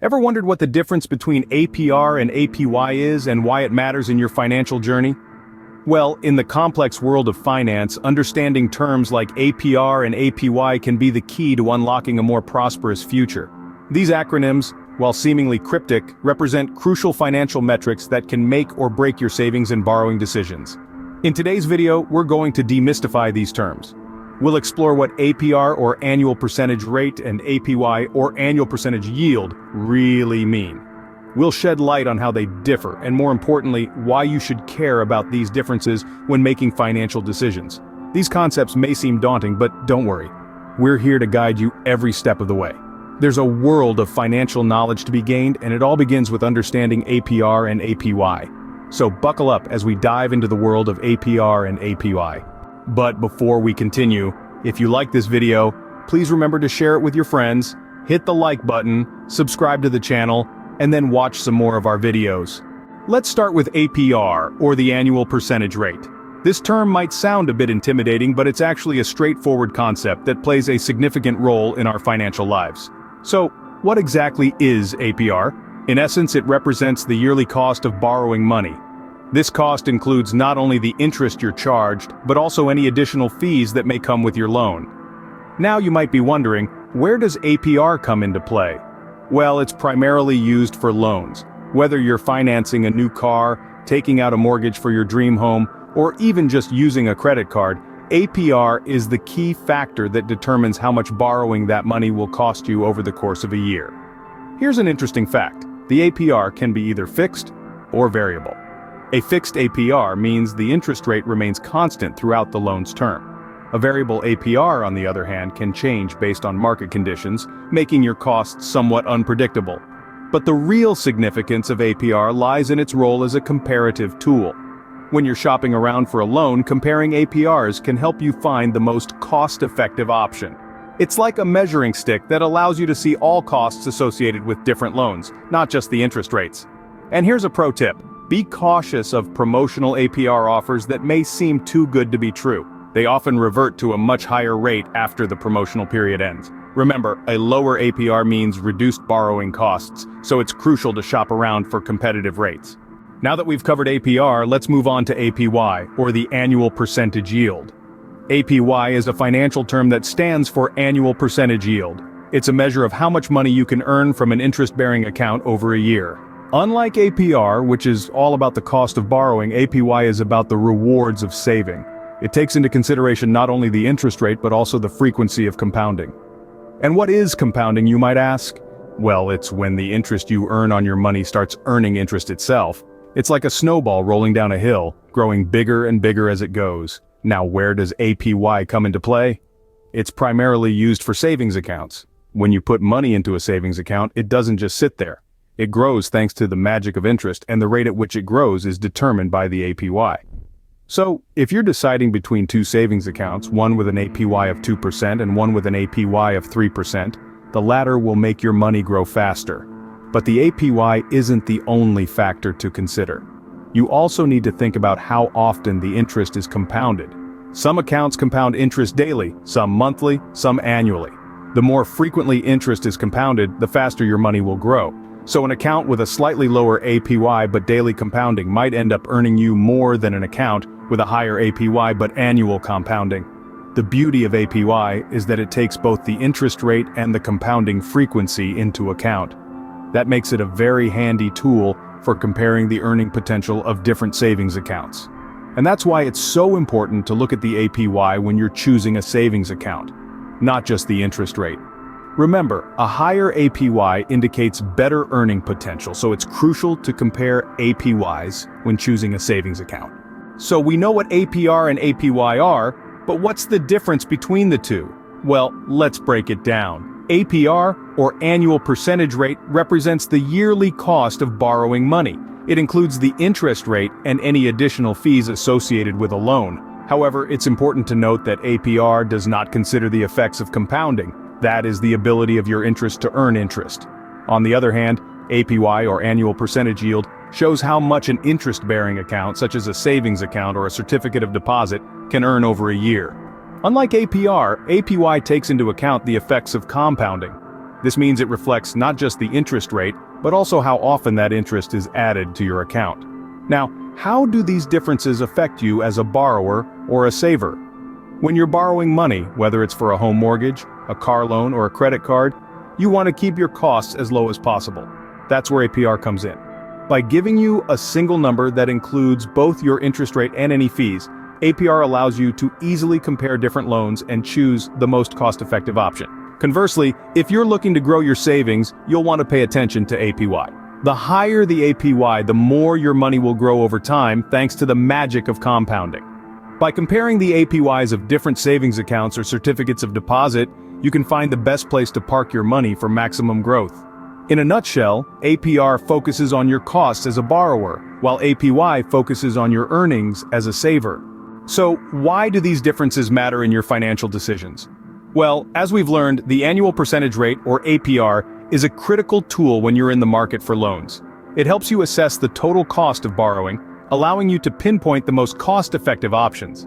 Ever wondered what the difference between APR and APY is and why it matters in your financial journey? Well, in the complex world of finance, understanding terms like APR and APY can be the key to unlocking a more prosperous future. These acronyms, while seemingly cryptic, represent crucial financial metrics that can make or break your savings and borrowing decisions. In today's video, we're going to demystify these terms. We'll explore what APR or annual percentage rate and APY or annual percentage yield really mean. We'll shed light on how they differ and, more importantly, why you should care about these differences when making financial decisions. These concepts may seem daunting, but don't worry. We're here to guide you every step of the way. There's a world of financial knowledge to be gained, and it all begins with understanding APR and APY. So buckle up as we dive into the world of APR and APY. But before we continue, if you like this video, please remember to share it with your friends, hit the like button, subscribe to the channel, and then watch some more of our videos. Let's start with APR, or the annual percentage rate. This term might sound a bit intimidating, but it's actually a straightforward concept that plays a significant role in our financial lives. So, what exactly is APR? In essence, it represents the yearly cost of borrowing money. This cost includes not only the interest you're charged, but also any additional fees that may come with your loan. Now you might be wondering, where does APR come into play? Well, it's primarily used for loans. Whether you're financing a new car, taking out a mortgage for your dream home, or even just using a credit card, APR is the key factor that determines how much borrowing that money will cost you over the course of a year. Here's an interesting fact. The APR can be either fixed or variable. A fixed APR means the interest rate remains constant throughout the loan's term. A variable APR, on the other hand, can change based on market conditions, making your costs somewhat unpredictable. But the real significance of APR lies in its role as a comparative tool. When you're shopping around for a loan, comparing APRs can help you find the most cost-effective option. It's like a measuring stick that allows you to see all costs associated with different loans, not just the interest rates. And here's a pro tip. Be cautious of promotional APR offers that may seem too good to be true. They often revert to a much higher rate after the promotional period ends. Remember, a lower APR means reduced borrowing costs, so it's crucial to shop around for competitive rates. Now that we've covered APR, let's move on to APY, or the annual percentage yield. APY is a financial term that stands for annual percentage yield. It's a measure of how much money you can earn from an interest-bearing account over a year. Unlike APR, which is all about the cost of borrowing, APY is about the rewards of saving. It takes into consideration not only the interest rate but also the frequency of compounding. And what is compounding, you might ask? Well, it's when the interest you earn on your money starts earning interest itself. It's like a snowball rolling down a hill, growing bigger and bigger as it goes. Now, where does APY come into play? It's primarily used for savings accounts. When you put money into a savings account, it doesn't just sit there. It grows thanks to the magic of interest, and the rate at which it grows is determined by the APY. So, if you're deciding between two savings accounts, one with an APY of 2% and one with an APY of 3%, the latter will make your money grow faster. But the APY isn't the only factor to consider. You also need to think about how often the interest is compounded. Some accounts compound interest daily, some monthly, some annually. The more frequently interest is compounded, the faster your money will grow. So an account with a slightly lower APY but daily compounding might end up earning you more than an account with a higher APY but annual compounding. The beauty of APY is that it takes both the interest rate and the compounding frequency into account. That makes it a very handy tool for comparing the earning potential of different savings accounts. And that's why it's so important to look at the APY when you're choosing a savings account, not just the interest rate. Remember, a higher APY indicates better earning potential, so it's crucial to compare APYs when choosing a savings account. So we know what APR and APY are, but what's the difference between the two? Well, let's break it down. APR, or annual percentage rate, represents the yearly cost of borrowing money. It includes the interest rate and any additional fees associated with a loan. However, it's important to note that APR does not consider the effects of compounding. That is the ability of your interest to earn interest. On the other hand, APY, or annual percentage yield, shows how much an interest-bearing account, such as a savings account or a certificate of deposit, can earn over a year. Unlike APR, APY takes into account the effects of compounding. This means it reflects not just the interest rate, but also how often that interest is added to your account. Now, how do these differences affect you as a borrower or a saver? When you're borrowing money, whether it's for a home mortgage, a car loan, or a credit card, you want to keep your costs as low as possible. That's where APR comes in. By giving you a single number that includes both your interest rate and any fees, APR allows you to easily compare different loans and choose the most cost-effective option. Conversely, if you're looking to grow your savings, you'll want to pay attention to APY. The higher the APY, the more your money will grow over time thanks to the magic of compounding. By comparing the APYs of different savings accounts or certificates of deposit, you can find the best place to park your money for maximum growth. In a nutshell, APR focuses on your costs as a borrower, while APY focuses on your earnings as a saver. So, why do these differences matter in your financial decisions? Well, as we've learned, the annual percentage rate, or APR, is a critical tool when you're in the market for loans. It helps you assess the total cost of borrowing, allowing you to pinpoint the most cost-effective options.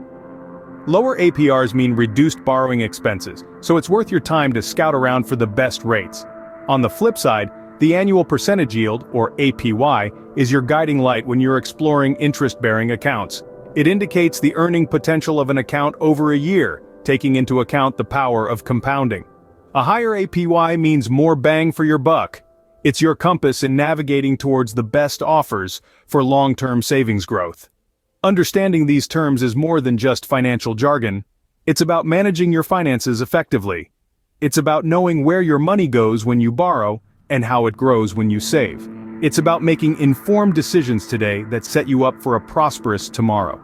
Lower APRs mean reduced borrowing expenses, so it's worth your time to scout around for the best rates. On the flip side, the annual percentage yield, or APY, is your guiding light when you're exploring interest-bearing accounts. It indicates the earning potential of an account over a year, taking into account the power of compounding. A higher APY means more bang for your buck. It's your compass in navigating towards the best offers for long-term savings growth. Understanding these terms is more than just financial jargon. It's about managing your finances effectively. It's about knowing where your money goes when you borrow and how it grows when you save. It's about making informed decisions today that set you up for a prosperous tomorrow.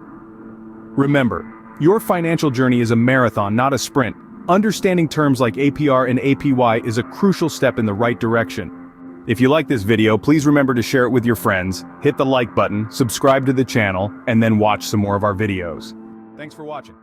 Remember, your financial journey is a marathon, not a sprint. Understanding terms like APR and APY is a crucial step in the right direction. If you like this video, please remember to share it with your friends, hit the like button, subscribe to the channel, and then watch some more of our videos. Thanks for watching.